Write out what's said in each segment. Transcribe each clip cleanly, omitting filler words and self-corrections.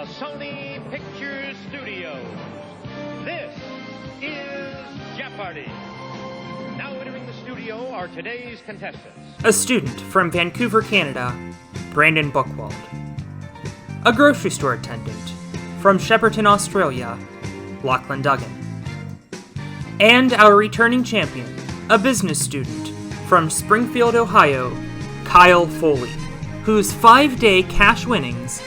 the Sony Pictures Studios, this is Jeopardy! Now entering the studio are today's contestants. A student from Vancouver, Canada, Brandon Buchwald. A grocery store attendant from Shepparton, Australia, Lachlan Duggan. And our returning champion, a business student from Springfield, Ohio, Kyle Foley, whose 5-day cash winnings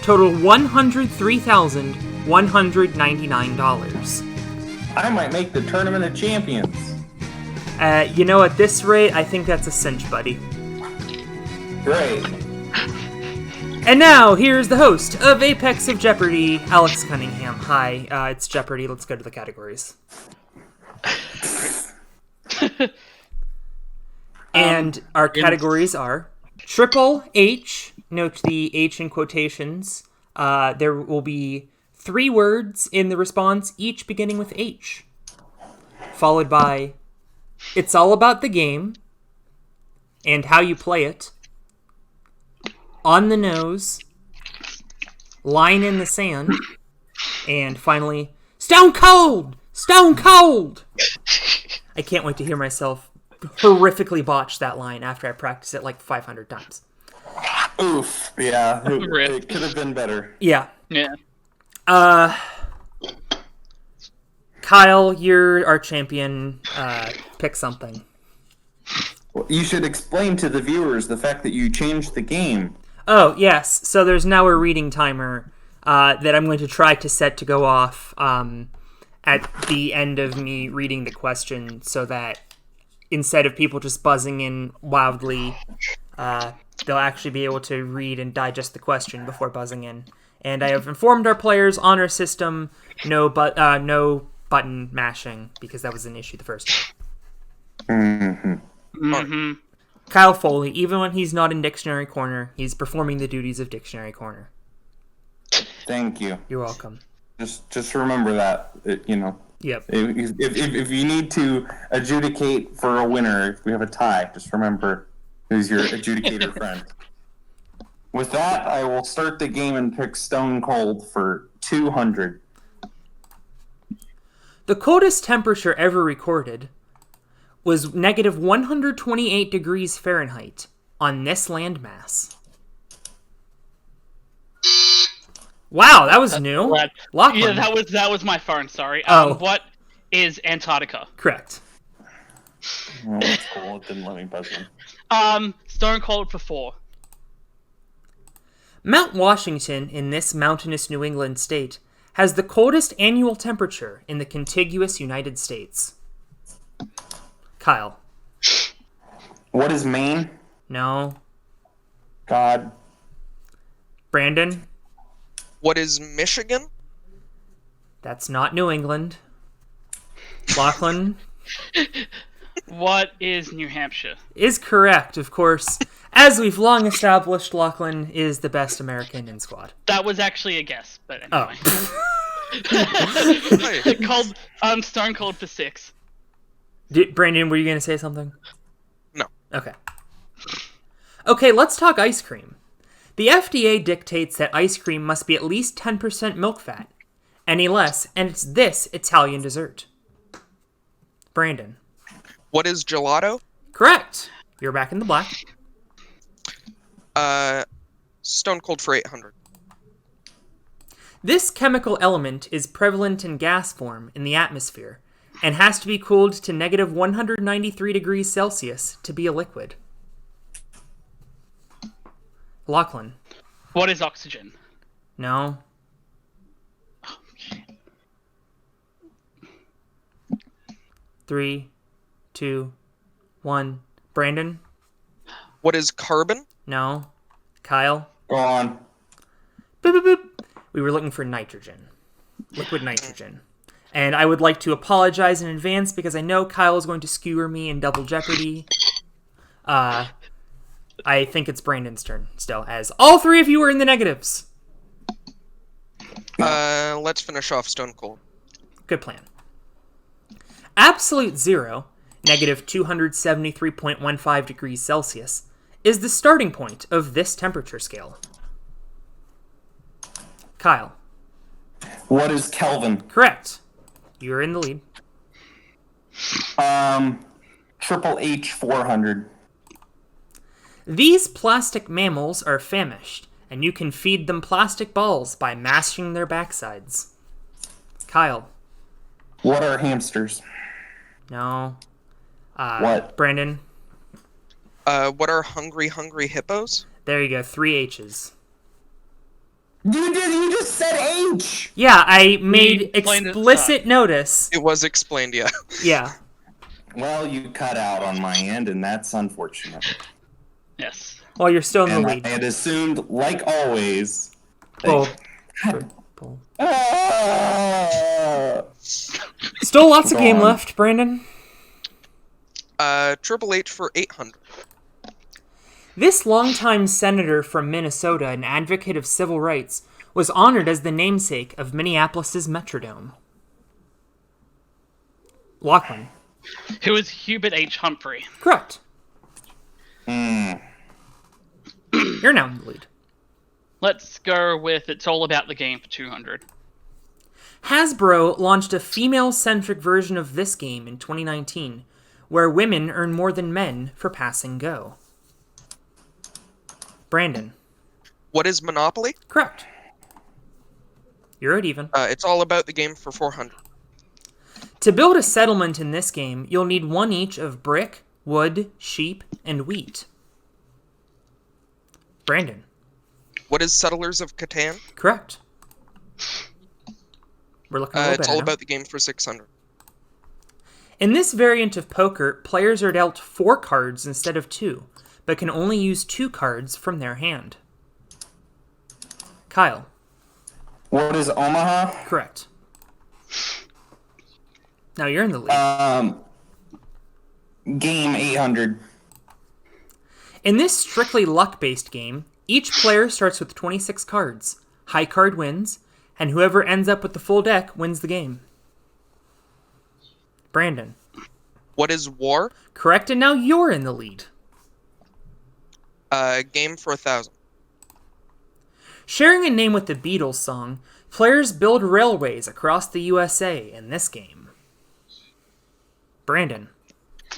total $103,199. I might make the Tournament of Champions. At this rate, I think that's a cinch, buddy. Great. And now, here's the host of Apex of Jeopardy, Alex Cunningham. Hi, it's Jeopardy. Let's go to the categories. And our categories are Triple H, note the H in quotations. There will be 3 words in the response, each beginning with H. Followed by It's All About the Game and How You Play It. On the Nose, Line in the Sand, and finally, Stone Cold! Stone Cold! I can't wait to hear myself horrifically botch that line after I practice it like 500 times. Oof. Yeah. It could have been better. Yeah. Yeah. Kyle, you're our champion. Pick something. Well, you should explain to the viewers the fact that you changed the game. Oh, yes. So there's now a reading timer that I'm going to try to set to go off at the end of me reading the question so that instead of people just buzzing in wildly, they'll actually be able to read and digest the question before buzzing in. And I have informed our players on our system, no button mashing, because that was an issue the first time. Mm-hmm. Mm-hmm. Kyle Foley, even when he's not in Dictionary Corner, he's performing the duties of Dictionary Corner. Thank you. You're welcome. Just remember that, Yep. If you need to adjudicate for a winner, if we have a tie, just remember who's your adjudicator friend. With that, I will start the game and pick Stone Cold for 200. The coldest temperature ever recorded was negative 128 degrees Fahrenheit on this landmass. Wow, that was new. Lachlan. Yeah, that was my phone. Sorry. What is Antarctica? Correct. Oh, that's cool. It didn't let me buzz in. Stone Cold for 4. Mount Washington in this mountainous New England state has the coldest annual temperature in the contiguous United States. Kyle. What is Maine? No. God. Brandon. What is Michigan? That's not New England. Lachlan. What is New Hampshire? Is correct, of course. As we've long established, Lachlan is the best American in squad. That was actually a guess, but anyway. Oh. Stone Cold for 6. Brandon, were you going to say something? No. Okay, let's talk ice cream. The FDA dictates that ice cream must be at least 10% milk fat. Any less, and it's this Italian dessert. Brandon. What is gelato? Correct. You're back in the black. Stone Cold for 800. This chemical element is prevalent in gas form in the atmosphere and has to be cooled to negative 193 degrees Celsius to be a liquid. Lachlan. What is oxygen? No. Oh, shit. 3, 2, 1. Brandon? What is carbon? No. Kyle? Go on. Boop, boop, boop. We were looking for nitrogen. Liquid nitrogen. And I would like to apologize in advance because I know Kyle is going to skewer me in Double Jeopardy. I think it's Brandon's turn still, as all 3 of you are in the negatives. Let's finish off Stone Cold. Good plan. Absolute zero, negative 273.15 degrees Celsius, is the starting point of this temperature scale. Kyle. What is Kelvin? Correct. You're in the lead. Triple H 400. These plastic mammals are famished, and you can feed them plastic balls by mashing their backsides. Kyle. What are hamsters? No. What? Brandon. What are hungry hippos? There you go. 3 H's. You just said H! Yeah, I made explained it, explicit notice. It was explained, yeah. Yeah. Well, you cut out on my end, and that's unfortunate. Yes. Well, you're still in the And I lead. had assumed, like always... Bull. God. Bull. Ah! Still lots of game Gone. left, Brandon. Triple H for 800. This longtime senator from Minnesota and advocate of civil rights was honored as the namesake of Minneapolis's Metrodome. Lachlan. Who is Hubert H. Humphrey? Correct. Hmm. You're now in the lead. Let's go with It's All About the Game for 200. Hasbro launched a female-centric version of this game in 2019, where women earn more than men for passing go. Brandon. What is Monopoly? Correct. You're at even. It's All About the Game for 400. To build a settlement in this game, you'll need 1 each of brick, wood, sheep, and wheat. Brandon. What is Settlers of Catan? Correct. We're looking a little It's better All now. About the Game for 600. In this variant of poker, players are dealt 4 cards instead of 2, but can only use 2 cards from their hand. Kyle. What is Omaha? Correct. Now you're in the lead. Game 800. In this strictly luck-based game, each player starts with 26 cards. High card wins, and whoever ends up with the full deck wins the game. Brandon. What is War? Correct, and now you're in the lead. Game for 1,000. Sharing a name with the Beatles song, players build railways across the USA in this game. Brandon.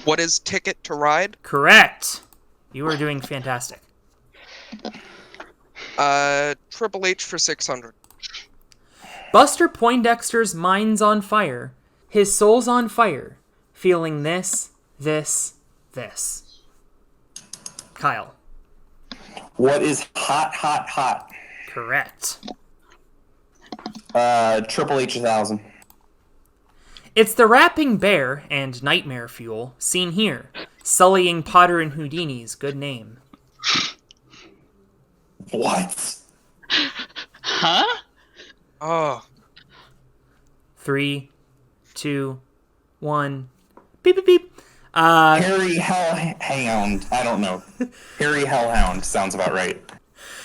What is Ticket to Ride? Correct. You are doing fantastic. Triple H for 600. Buster Poindexter's mind's on fire. His soul's on fire. Feeling this. Kyle. What is hot? Correct. Triple H 1000. It's the rapping bear and nightmare fuel seen here, sullying Potter and Houdini's good name. What? Huh? Oh. 3, 2, 1. Beep, beep, beep. Harry Hellhound. I don't know. Harry Hellhound sounds about right.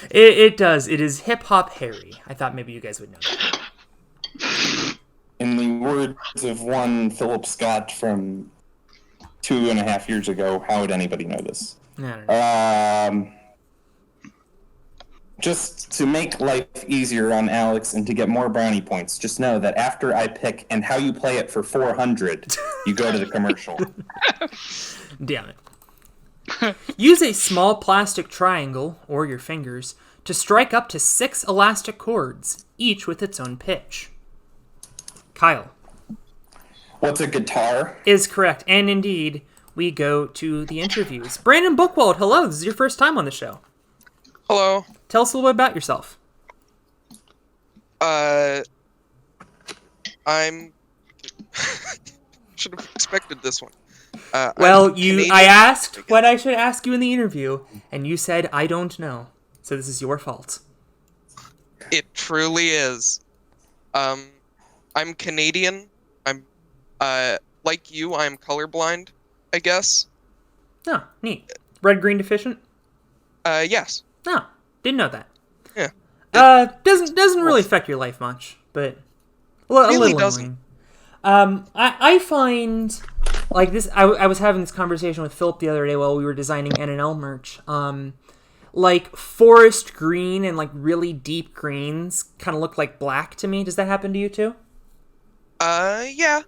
It does. It is Hip Hop Harry. I thought maybe you guys would know that. In the words of one Philip Scott from 2.5 years ago, how would anybody know this? I don't know. Just to make life easier on Alex and to get more brownie points, just know that after I pick and how you play it for 400, you go to the commercial. Damn it. Use a small plastic triangle, or your fingers, to strike up to 6 elastic chords, each with its own pitch. Kyle. What's a guitar? Is correct, and indeed, we go to the interviews. Brandon Bookwald, hello, this is your first time on the show. Hello. Tell us a little bit about yourself. I'm... should have expected this one. Well, I'm Canadian. I asked what I should ask you in the interview, and you said, I don't know. So this is your fault. It truly is. I'm Canadian. I'm, like you, I'm colorblind, I guess. Oh, neat. Red-green deficient? Yes. No, didn't know that. Yeah. Doesn't really affect your life much, but a Really little doesn't. annoying. I find like this. I was having this conversation with Philip the other day while we were designing NNL merch. like forest green and like really deep greens kind of look like black to me. Does that happen to you too? Yeah.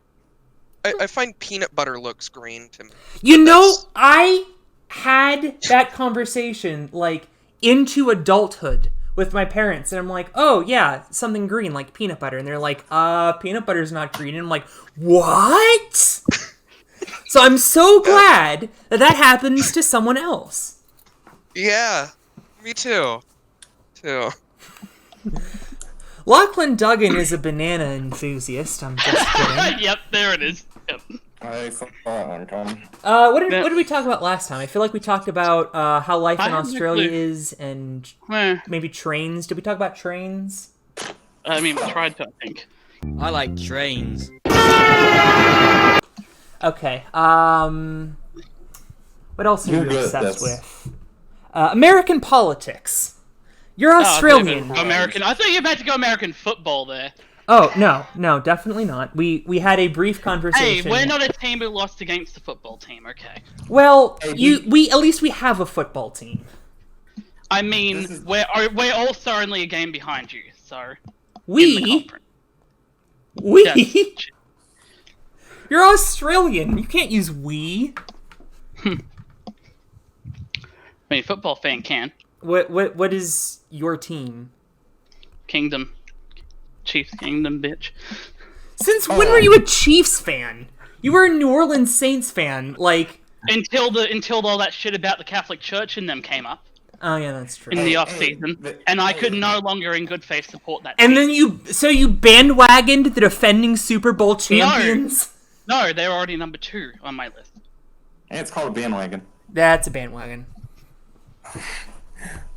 I find peanut butter looks green to me. You know, I had that conversation like into adulthood with my parents, and I'm like, oh yeah, something green like peanut butter, and they're like, peanut butter's not green, and I'm like, what? So I'm so glad that happens to someone else. Yeah, me too. Lachlan Duggan is a banana enthusiast. I'm just kidding. Yep, there it is. Yep. I saw that one coming. What did we talk about last time? I feel like we talked about how life in I have no Australia clue. is, and maybe trains. Did we talk about trains? I mean, we tried to, I think. I like trains. Okay. What else are You're you good at obsessed this. with? American politics. You're Australian. American. I thought you were about to go American football there. Oh no, definitely not. We had a brief conversation. Hey, we're not a team who lost against the football team, okay? Well, we at least we have a football team. I mean, we're also only a game behind you, so in the We. conference. We. You're Australian. You can't use we. I mean, football fan can. What is your team? Kingdom. Chiefs Kingdom, bitch. Since when were you a Chiefs fan? You were a New Orleans Saints fan, like Until all that shit about the Catholic Church and them came up oh yeah, that's true. in the off season, and I could no longer in good faith support that. And team. then you bandwagoned the defending Super Bowl champions. No, they're already number 2 on my list. Hey, it's called a bandwagon. That's a bandwagon.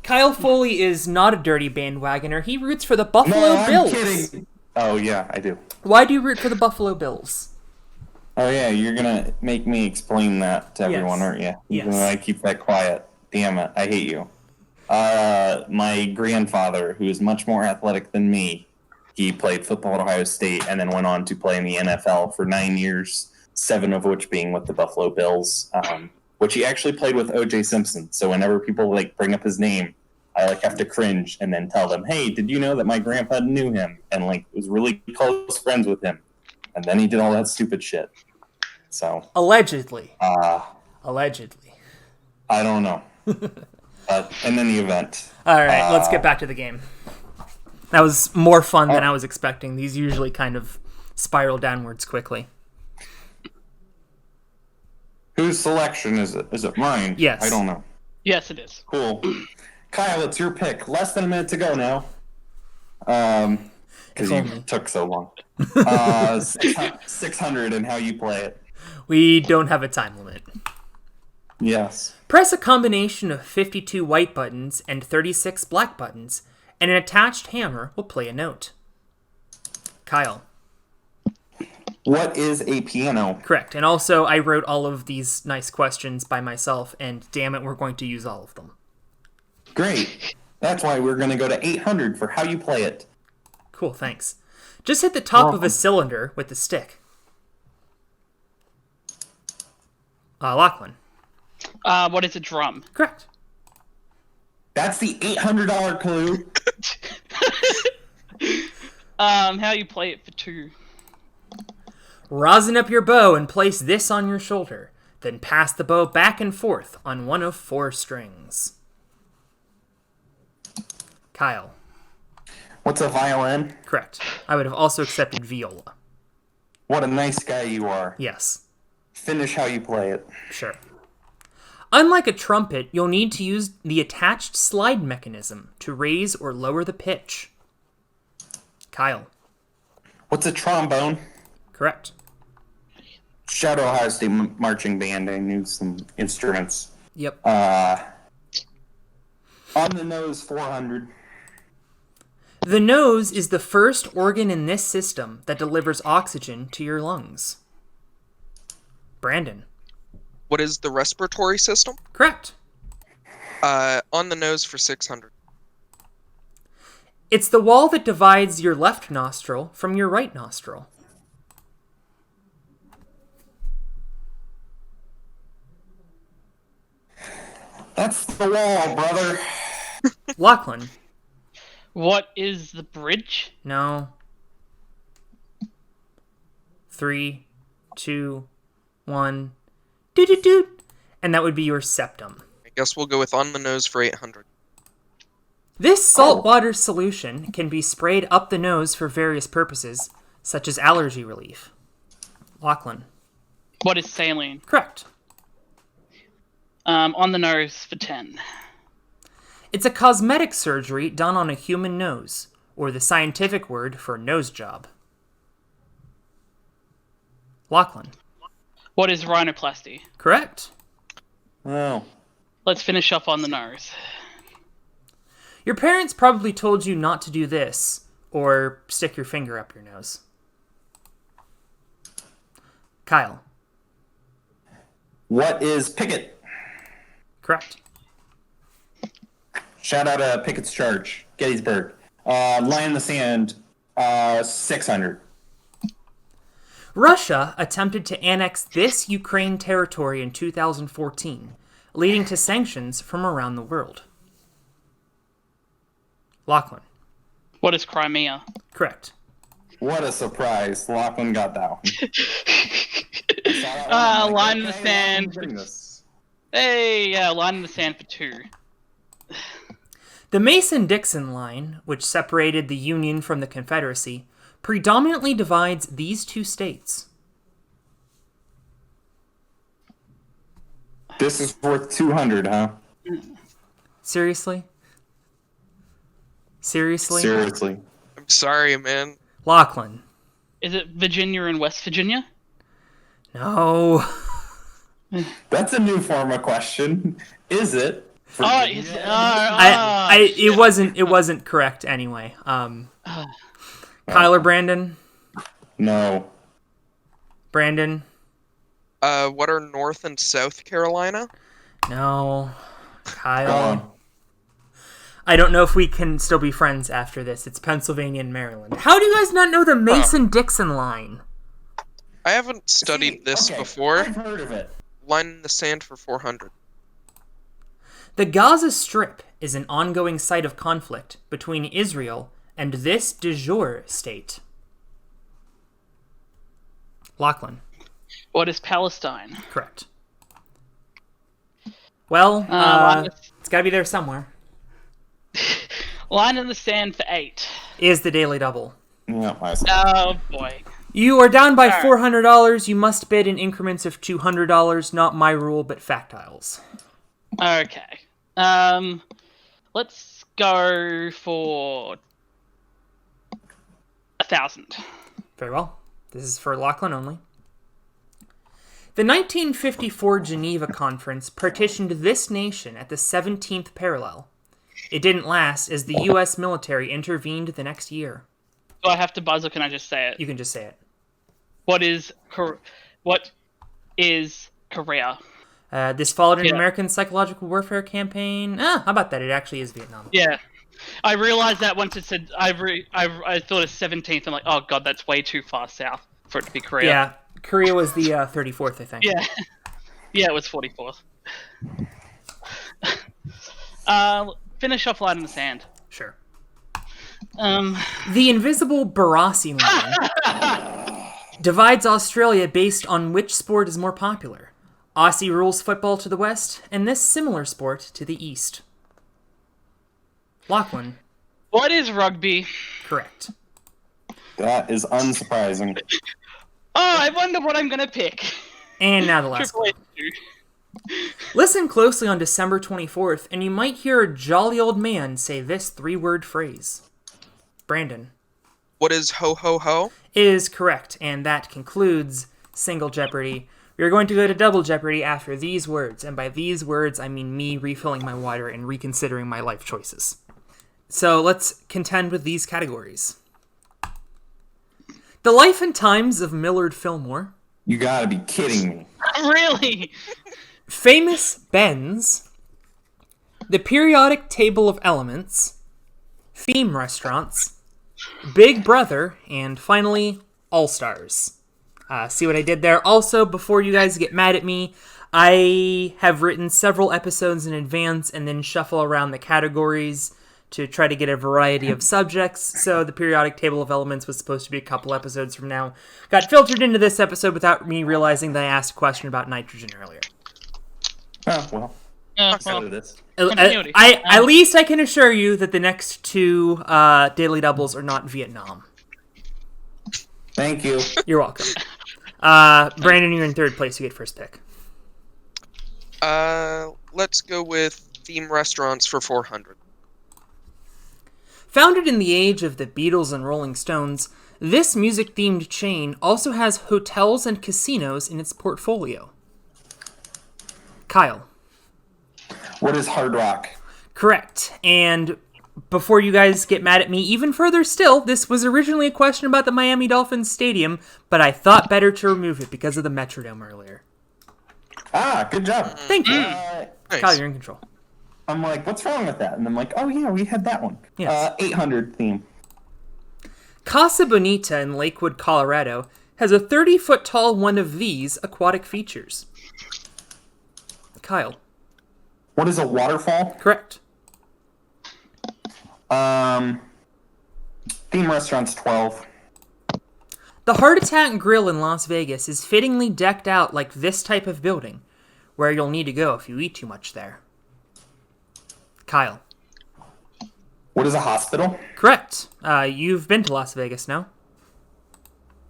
Kyle Foley is not a dirty bandwagoner. He roots for the Buffalo Bills. I'm kidding. Oh yeah, I do. Why do you root for the Buffalo Bills? Oh yeah, you're gonna make me explain that to everyone, Yes. aren't you? Yes. Even though I keep that quiet. Damn it, I hate you. My grandfather, who is much more athletic than me, he played football at Ohio State and then went on to play in the NFL for 9 years, 7 of which being with the Buffalo Bills, which he actually played with O.J. Simpson. So whenever people like bring up his name, I like have to cringe and then tell them, "Hey, did you know that my grandpa knew him and like was really close friends with him?" And then he did all that stupid shit. So Allegedly. I don't know. But in any event, All right, let's get back to the game. That was more fun than I was expecting. These usually kind of spiral downwards quickly. whose selection is it? Is it mine? Yes. I don't know. Yes, it is. Cool. Kyle, it's your pick. Less than a minute to go now. Because you took so long. 600 and how you play it. We don't have a time limit. Yes. Press a combination of 52 white buttons and 36 black buttons, and an attached hammer will play a note. Kyle. What is a piano? Correct. And also, I wrote all of these nice questions by myself, and damn it, we're going to use all of them. Great. That's why we're going to go to 800 for how you play it. Cool, thanks. Just hit the top of a cylinder with the stick. Lachlan. What is a drum? Correct. That's the $800 clue. How you play it for 2. Rosin up your bow and place this on your shoulder. Then pass the bow back and forth on one of 4 strings. Kyle. What's a violin? Correct. I would have also accepted viola. What a nice guy you are. Yes. Finish how you play it. Sure. Unlike a trumpet, you'll need to use the attached slide mechanism to raise or lower the pitch. Kyle. What's a trombone? Correct. Shout out Ohio State Marching Band. I knew some instruments. Yep. On the nose, 400. The nose is the first organ in this system that delivers oxygen to your lungs. Brandon. What is the respiratory system? Correct. On the nose for 600. It's the wall that divides your left nostril from your right nostril. That's the wall, brother. Lachlan. What is the bridge? No. 3, 2, 1. Doot. And that would be your septum. I guess we'll go with on the nose for 800. This saltwater solution can be sprayed up the nose for various purposes, such as allergy relief. Lachlan. What is saline? Correct. On the nose for 10. It's a cosmetic surgery done on a human nose, or the scientific word for nose job. Lachlan. What is rhinoplasty? Correct. Oh. Let's finish off on the nose. Your parents probably told you not to do this, or stick your finger up your nose. Kyle. What is Pickett? Correct. Shout out to Pickett's Charge, Gettysburg. Line in the Sand, 600. Russia attempted to annex this Ukraine territory in 2014, leading to sanctions from around the world. Lachlan. What is Crimea? Correct. What a surprise. Lachlan got that one. Line in the sand. Hey, line in the sand for 2. The Mason-Dixon line, which separated the Union from the Confederacy, predominantly divides these two states. This is worth 200, huh? Seriously? Seriously? Seriously. I'm sorry, man. Lachlan. Is it Virginia and West Virginia? No. That's a new form of question. Is it? Oh, is it? It wasn't correct anyway. Kyle or Brandon? No. Brandon? What are North and South Carolina? No. Go Kyle? on. I don't know if we can still be friends after this. It's Pennsylvania and Maryland. How do you guys not know the Mason-Dixon line? I haven't studied this before. I've heard of it. Line in the sand for 400. The Gaza Strip is an ongoing site of conflict between Israel and this de jure state. Lachlan. What is Palestine? Correct. Well, line it's got to be there somewhere. Line in the sand for 8. Is the Daily Double. Yeah, I see. Oh boy. You are down by Alright. $400. You must bid in increments of $200. Not my rule, but Factiles. Okay. Let's go for 1,000. Very well. This is for Lachlan only. The 1954 Geneva Conference partitioned this nation at the 17th parallel. It didn't last, as the U.S. military intervened the next year. Do I have to buzz or can I just say it? You can just say it. What is Korea? This followed an American psychological warfare campaign. How about that? It actually is Vietnam. Yeah. I realized that once it said, I thought it's 17th. I'm like, oh god, that's way too far south for it to be Korea. Yeah, Korea was the 34th, I think. Yeah. Yeah, it was 44th. Finish off line in the sand. Sure. The invisible Barassi line divides Australia based on which sport is more popular. Aussie rules football to the west, and this similar sport to the east. Lachlan. What is rugby? Correct. That is unsurprising. Oh, I wonder what I'm gonna pick. And now the last one. Listen closely on December 24th, and you might hear a jolly old man say this 3-word phrase. Brandon. What is ho ho ho? Is correct, and that concludes Single Jeopardy. We are going to go to Double Jeopardy after these words, and by these words I mean me refilling my water and reconsidering my life choices. So let's contend with these categories. The Life and Times of Millard Fillmore. You gotta be kidding me. Really? Famous Benz. The Periodic Table of Elements. Theme Restaurants. Big Brother, and finally, All-Stars. See what I did there? Also, before you guys get mad at me, I have written several episodes in advance and then shuffle around the categories to try to get a variety of subjects. So the periodic table of elements was supposed to be a couple episodes from now. Got filtered into this episode without me realizing that I asked a question about nitrogen earlier. Oh, well. Well, Do this. continuity. At least I can assure you that the next two daily doubles are not Vietnam. Thank you. You're welcome. Brandon, you're in third place. You get first pick. Let's go with theme restaurants for 400. Founded in the age of the Beatles and Rolling Stones, this music-themed chain also has hotels and casinos in its portfolio. Kyle. What is Hard Rock? Correct. And before you guys get mad at me even further still, this was originally a question about the Miami Dolphins stadium, but I thought better to remove it because of the Metrodome earlier. Ah, good job. Thank you. Nice. Kyle, you're in control. I'm like, what's wrong with that? And I'm like, oh yeah, we had that one. Yes. 800 theme. Casa Bonita in Lakewood, Colorado, has a 30-foot tall one of these aquatic features. Kyle. What is a waterfall? Correct. Theme restaurants 12. The Heart Attack Grill in Las Vegas is fittingly decked out like this type of building, where you'll need to go if you eat too much there. Kyle. What is a hospital? Correct. You've been to Las Vegas, no?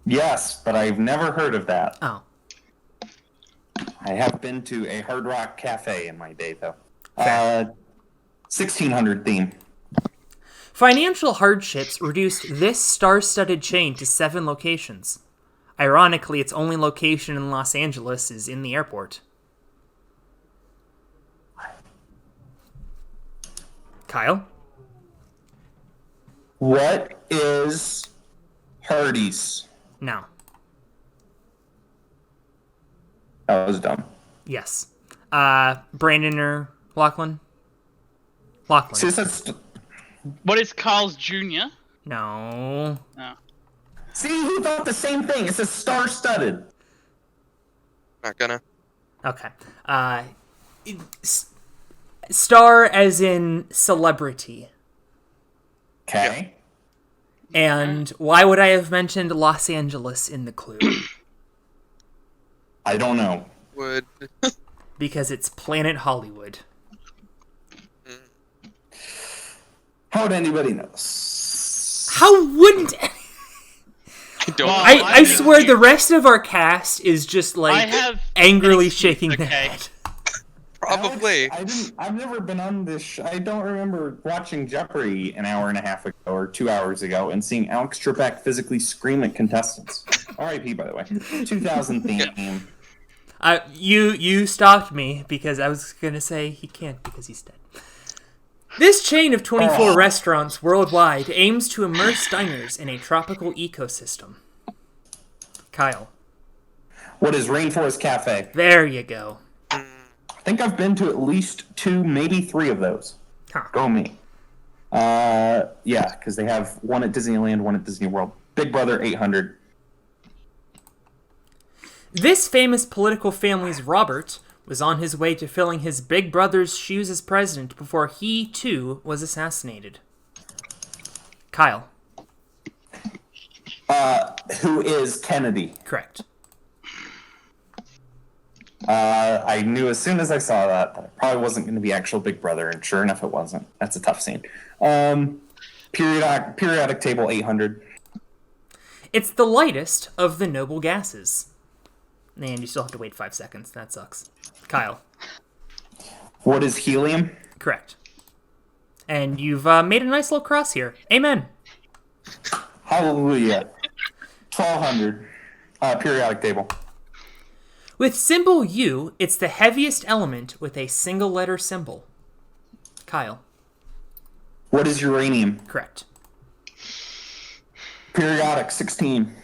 Yes, but I've never heard of that. Oh. I have been to a Hard Rock cafe in my day, though. Fair. 1600 theme. Financial hardships reduced this star-studded chain to 7 locations. Ironically, its only location in Los Angeles is in the airport. Kyle? What is Hardee's? No. That was dumb. Yes. Brandon or Lachlan? Lachlan. See, that's... What is Carl's Jr.? No. Oh. See, he thought the same thing. It says star-studded. Not gonna. Okay. Star as in celebrity. Okay. And why would I have mentioned Los Angeles in the clue? I don't know. Would. Because it's Planet Hollywood. How would anybody know? S- How wouldn't... Don't. Well, I swear the rest of our cast is just I like have angrily an excuse, shaking their okay? head. Probably. Alex, I've never been on this. I don't remember watching Jeopardy an hour and a half ago or 2 hours ago and seeing Alex Trebek physically scream at contestants. R.I.P. by the way. 2000 theme. You stopped me because I was gonna say he can't because he's dead. This chain of 24 restaurants worldwide aims to immerse diners in a tropical ecosystem. Kyle. What is Rainforest Cafe? There you go. I think I've been to at least 2, maybe 3 of those. Huh. Go me. Yeah, because they have one at Disneyland, one at Disney World. Big Brother 800. This famous political family's Robert was on his way to filling his big brother's shoes as president before he, too, was assassinated. Kyle. Who is Kennedy? Correct. I knew as soon as I saw that it probably wasn't going to be actual Big Brother, and sure enough, it wasn't. That's a tough scene. Periodic table 800. It's the lightest of the noble gases. And you still have to wait 5 seconds. That sucks. Kyle. What is helium? Correct. And you've made a nice little cross here. Amen. Hallelujah. 1200. Periodic table. With symbol U, it's the heaviest element with a single letter symbol. Kyle. What is uranium? Correct. Periodic 16.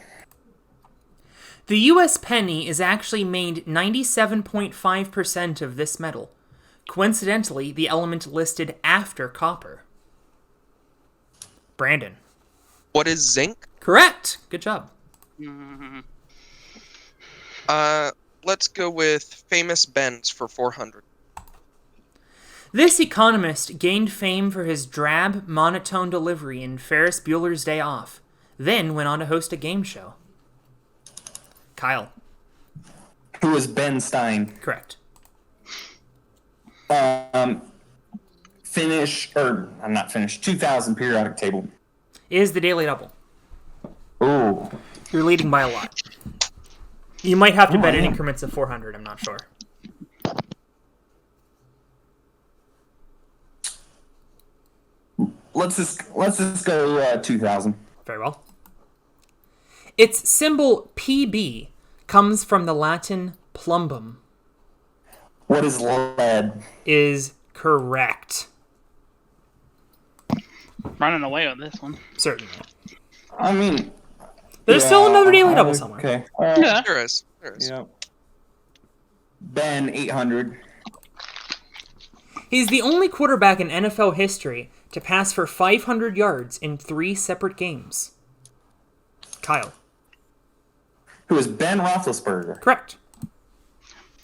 The US penny is actually made 97.5% of this metal. Coincidentally, the element listed after copper. Brandon. What is zinc? Correct. Good job. Let's let's go with famous Ben's for 400. This economist gained fame for his drab, monotone delivery in Ferris Bueller's Day Off, then went on to host a game show. Kyle. Who is Ben Stein? Correct. I'm not finished. 2000 periodic table. Is the Daily Double. Ooh. You're leading by a lot. You might have to bet in increments of 400, I'm not sure. Let's just go 2000. Very well. Its symbol PB comes from the Latin plumbum. What is lead? Is correct. Running away with this one. Certainly. I mean, There's still another Daily Double somewhere. Okay. Yeah. There is. Yeah. Ben 800. He's the only quarterback in NFL history to pass for 500 yards in 3 separate games. Kyle. Who is Ben Roethlisberger? Correct.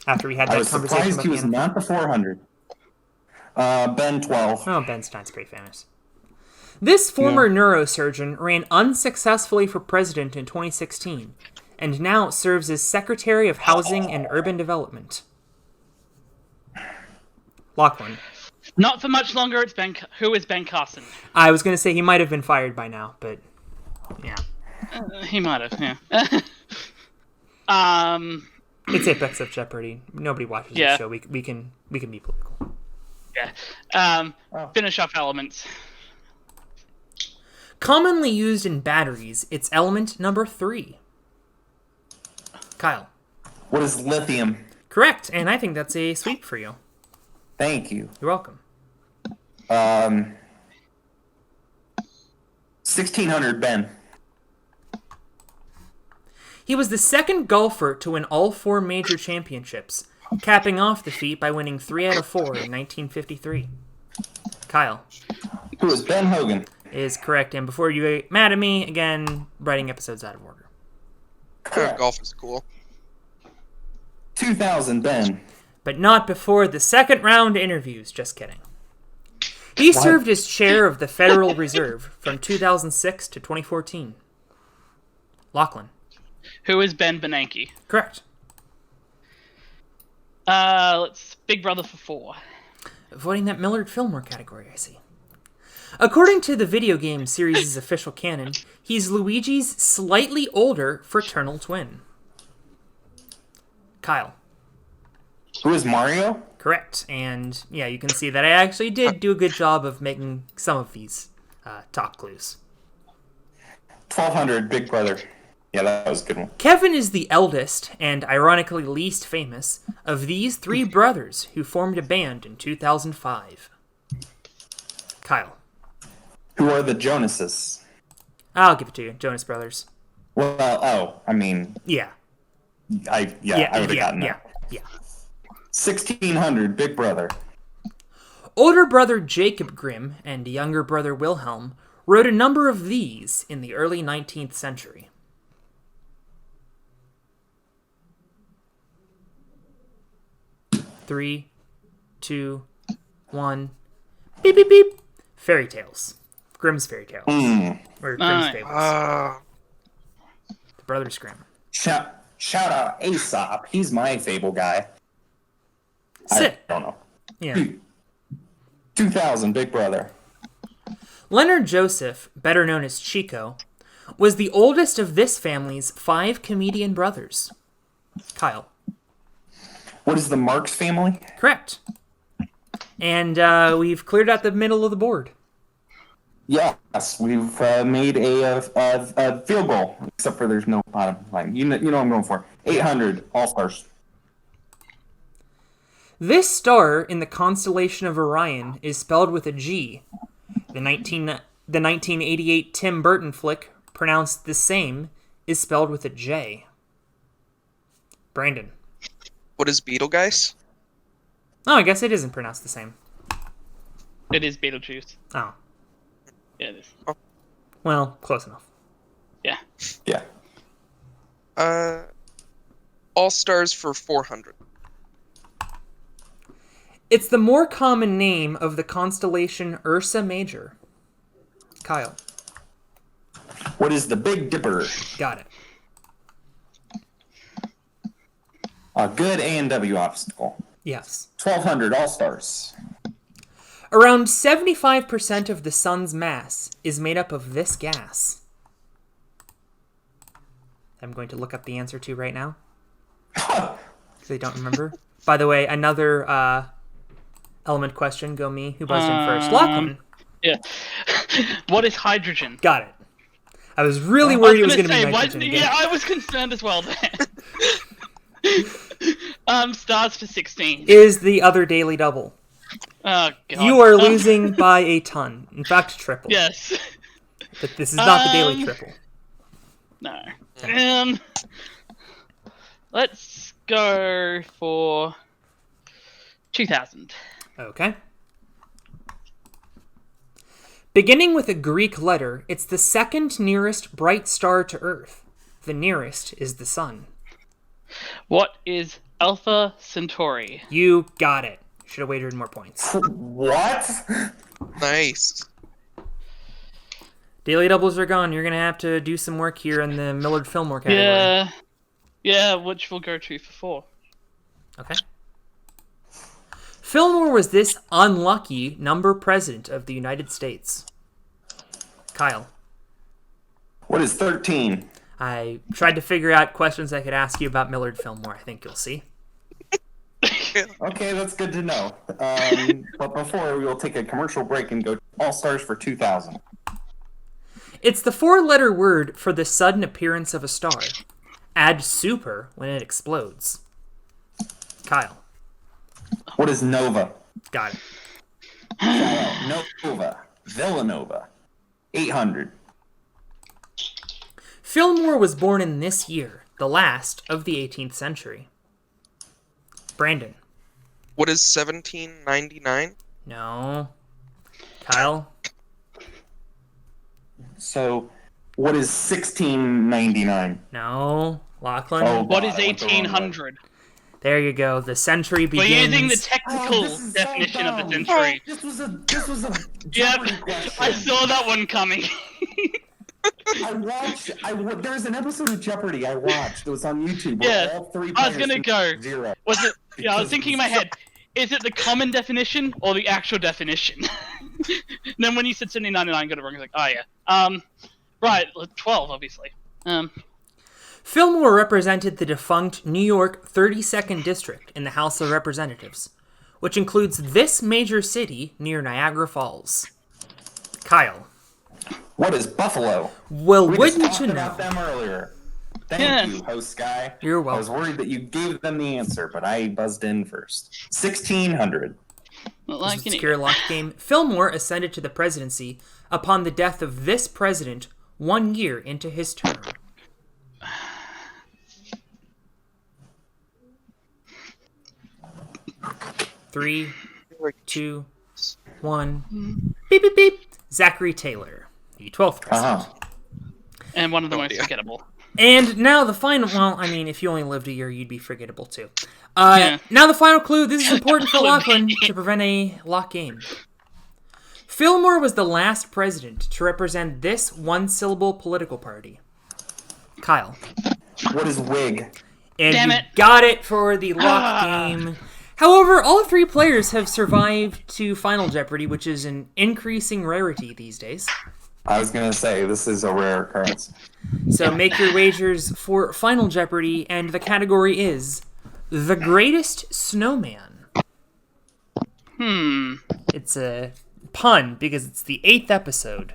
After we had that I was conversation surprised about he the was NFL. not the 400. Ben 12. Oh, Ben Stein's pretty famous. This former neurosurgeon ran unsuccessfully for president in 2016 and now serves as Secretary of Housing and Urban Development. Lachlan. Not for much longer. It's Ben. Who is Ben Carson? I was going to say he might have been fired by now, but yeah. He might have. Yeah. It's Apex of Jeopardy. Nobody watches Yeah. the show. We can be political. Yeah. Finish off elements. Commonly used in batteries, it's element number 3. Kyle. What is lithium? Correct, and I think that's a sweep for you. Thank you. You're welcome. 1600 Ben. He was the second golfer to win all 4 major championships, capping off the feat by winning 3 out of 4 in 1953. Kyle. Who is Ben Hogan? Is correct, and before you get mad at me, again, writing episodes out of order. Golf is cool. 2000 Ben. But not before the second round interviews, just kidding. He served as chair of the Federal Reserve from 2006 to 2014. Lachlan. Who is Ben Bernanke? Correct. Let's Big Brother for 4. Avoiding that Millard Fillmore category, I see. According to the video game series' official canon, he's Luigi's slightly older fraternal twin. Kyle. Who is Mario? Correct. And yeah, you can see that I actually did do a good job of making some of these top clues. 1200 Big Brother. Yeah, that was a good one. Kevin is the eldest, and ironically least famous, of these 3 brothers who formed a band in 2005. Kyle. Who are the Jonases? I'll give it to you. Jonas Brothers. Well, I mean, Yeah. I would have gotten that. Yeah. 1600 Big Brother. Older brother Jacob Grimm and younger brother Wilhelm wrote a number of these in the early 19th century. Three, 2, 1. Beep, beep, beep. Fairy tales. Grimm's fairy tales. Or Grimm's fables. The Brothers Grimm. Shout out Aesop. He's my fable guy. Sick. I don't know. Yeah. 2000 Big Brother. Leonard Joseph, better known as Chico, was the oldest of this family's 5 comedian brothers. Kyle. What is the Marx family? Correct. And we've cleared out the middle of the board. Yes, we've made a field goal, except for there's no bottom line. You know what I'm going for. 800 All-Stars. This star in the constellation of Orion is spelled with a G. The 1988 Tim Burton flick, pronounced the same, is spelled with a J. Brandon. What is Betelgeuse? Oh, I guess it isn't pronounced the same. It is Beetlejuice. Oh. Yeah, it is. Well, close enough. Yeah. Yeah. All Stars for 400. It's the more common name of the constellation Ursa Major. Kyle. What is the Big Dipper? Got it. A good A&W obstacle. Yes. 1200 All-Stars. Around 75% of the sun's mass is made up of this gas. I'm going to look up the answer to right now. Because I don't remember. By the way, another element question. Go me. Who buzzed in first? Lachlan. Yeah. What is hydrogen? Got it. I was really worried it was going to be nitrogen again. Yeah, I was concerned as well there. Stars for 16. Is the other daily double. Oh, God. You are losing by a ton. In fact, triple. Yes. But this is not the daily triple. No. Let's go for 2,000. Okay. Beginning with a Greek letter, it's the second nearest bright star to Earth. The nearest is the sun. What is Alpha Centauri? You got it. Should have wagered more points. What? Nice. Daily doubles are gone. You're going to have to do some work here in the Millard Fillmore category. Yeah, which we'll go to for 4. Okay. Fillmore was this unlucky number president of the United States. Kyle. What is 13? I tried to figure out questions I could ask you about Millard Fillmore. I think you'll see. Okay, that's good to know. But before, we will take a commercial break and go All-Stars for 2,000. It's the 4-letter word for the sudden appearance of a star. Add super when it explodes. Kyle. What is Nova? Got it. Shout out. Nova. Villanova. 800. Fillmore was born in this year, the last of the 18th century. Brandon. What is 1799? No. Kyle. So, what is 1699? No. Lachlan. Oh, What God, is I went the wrong way. 1800? There you go. The century We're begins. using the technical this is so definition of the dumb. century. This was a Yep, Jeopardy question. I saw that one coming. There's an episode of Jeopardy I watched. It was on YouTube. Where Yeah, all 3 I was players gonna go. got 0. Was it? Yeah, I was Because thinking in it my was head, is it the common definition or the actual definition? And then when you said 1799, I got it wrong. I was like, oh yeah. Right, 12 obviously. Fillmore represented the defunct New York 32nd District in the House of Representatives, which includes this major city near Niagara Falls. Kyle. What is Buffalo? Well, We just wouldn't talked you know? about them earlier. Thank Yeah. you, host guy. You're I was welcome. worried that you gave them the answer, but I buzzed in first. 1600. Not like This any. obscure lock game. Fillmore ascended to the presidency upon the death of this president 1 year into his term. Three, 2, 1. Beep, beep, beep. Zachary Taylor, the 12th president. Uh-huh. And one of the most yeah. forgettable. And now the final... Well, I mean, if you only lived a year, you'd be forgettable too. Yeah. Now the final clue. This is important for Lachlan to prevent a lock game. Fillmore was the last president to represent this one-syllable political party. Kyle. What is Whig? And Damn you it. got it for the lock game. However, all 3 players have survived to Final Jeopardy, which is an increasing rarity these days. I was going to say, this is a rare occurrence. So make your wagers for Final Jeopardy, and the category is The Greatest Snowman. It's a pun because it's the 8th episode.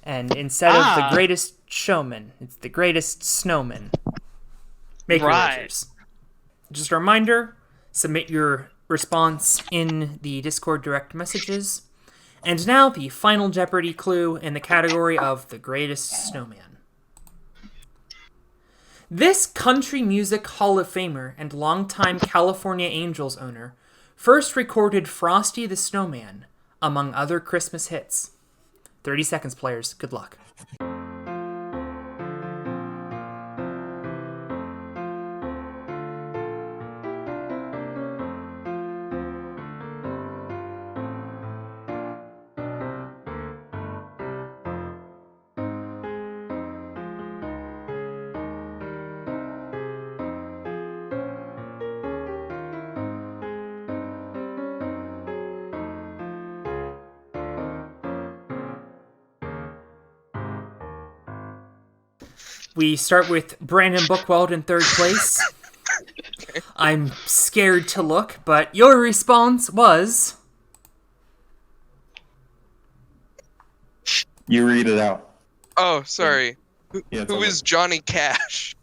And instead of The Greatest Showman, it's The Greatest Snowman. Make your wagers. Just a reminder, submit your response in the Discord direct messages. And now the Final Jeopardy clue in the category of The Greatest Snowman. This country music Hall of Famer and longtime California Angels owner first recorded Frosty the Snowman, among other Christmas hits. 30 seconds, players. Good luck. We start with Brandon Bookwald in third place. Okay. I'm scared to look, but your response was... You read it out. Oh, sorry. Yeah, it's Who okay. is Johnny Cash?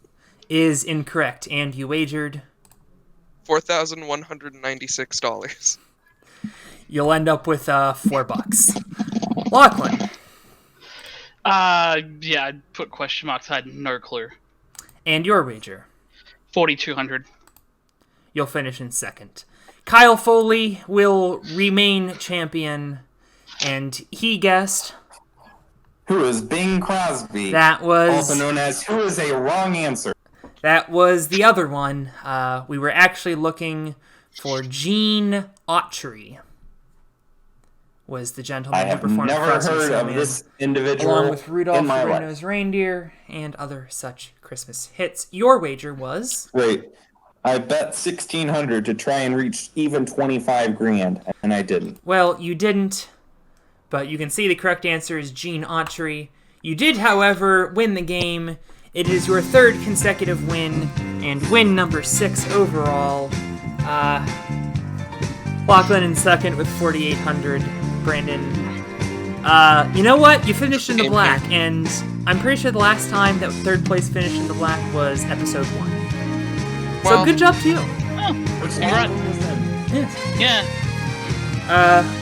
is incorrect, and you wagered... $4,196. You'll end up with $4. Lachlan. Yeah, I'd put question marks. I had no clue. And your wager. 4,200. You'll finish in second. Kyle Foley will remain champion, and he guessed... Who is Bing Crosby? That was... Also known as who is a wrong answer. That was the other one. We were actually looking for Gene Autry. Was the gentleman I who have performed never Frosty heard of Snowman, this individual along with Rudolph in my the life. Red-Nosed Reindeer and other such Christmas hits. Your wager was... Wait, I bet 1,600 to try and reach even 25 grand, and I didn't. Well, you didn't, but you can see the correct answer is Gene Autry. You did, however, win the game. It is your third consecutive win, and win number 6 overall. Lachlan in second with 4,800. Brandon. You know what? You finished in the black, and I'm pretty sure the last time that third place finished in the black was episode 1. So Well- good job to you. Oh, alright. Yes. Yeah.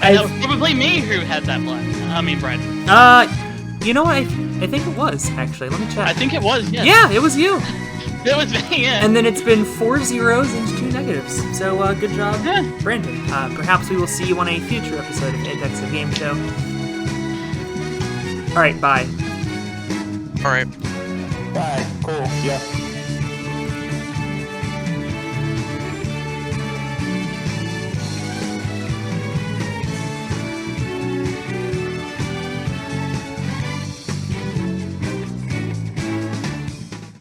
I That was probably me who had that black. I mean, Brad. you know what? I think it was, actually. Let me check. I think it was, yeah. Yeah, it was you. It was me, yeah. And then it's been 4 zeros and 2 negatives. So good job, Yeah. Brandon. Perhaps we will see you on a future episode of Apex the Game Show. All right, bye. Alright. Bye. Cool. Yeah.